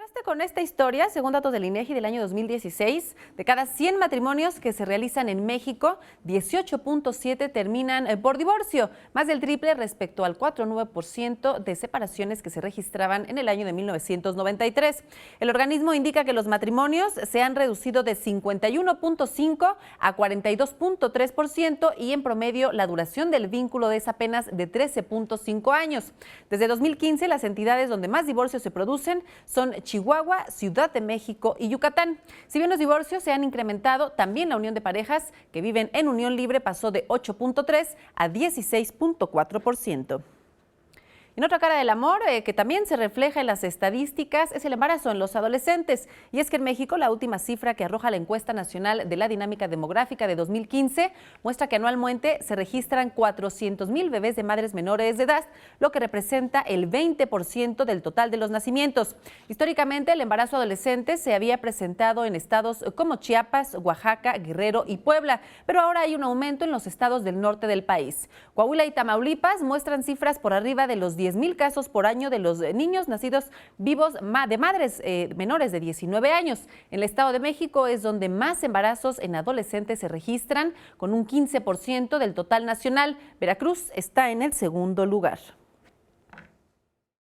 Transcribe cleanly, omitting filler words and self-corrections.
Quedaste con esta historia, según datos del INEGI del año 2016, de cada 100 matrimonios que se realizan en México, 18.7 terminan por divorcio, más del triple respecto al 4,9% de separaciones que se registraban en el año de 1993. El organismo indica que los matrimonios se han reducido de 51.5 a 42.3% y en promedio la duración del vínculo es apenas de 13.5 años. Desde 2015, las entidades donde más divorcios se producen son Chihuahua, Ciudad de México y Yucatán. Si bien los divorcios se han incrementado, también la unión de parejas que viven en unión libre pasó de 8.3 a 16.4%. En otra cara del amor, que también se refleja en las estadísticas, es el embarazo en los adolescentes. Y es que en México la última cifra que arroja la encuesta nacional de la dinámica demográfica de 2015 muestra que anualmente se registran 400,000 bebés de madres menores de edad, lo que representa el 20% del total de los nacimientos. Históricamente, el embarazo adolescente se había presentado en estados como Chiapas, Oaxaca, Guerrero y Puebla, pero ahora hay un aumento en los estados del norte del país. Coahuila y Tamaulipas muestran cifras por arriba de los 10,000 casos por año de los niños nacidos vivos de madres menores de 19 años. En el Estado de México es donde más embarazos en adolescentes se registran, con un 15% del total nacional. Veracruz está en el segundo lugar.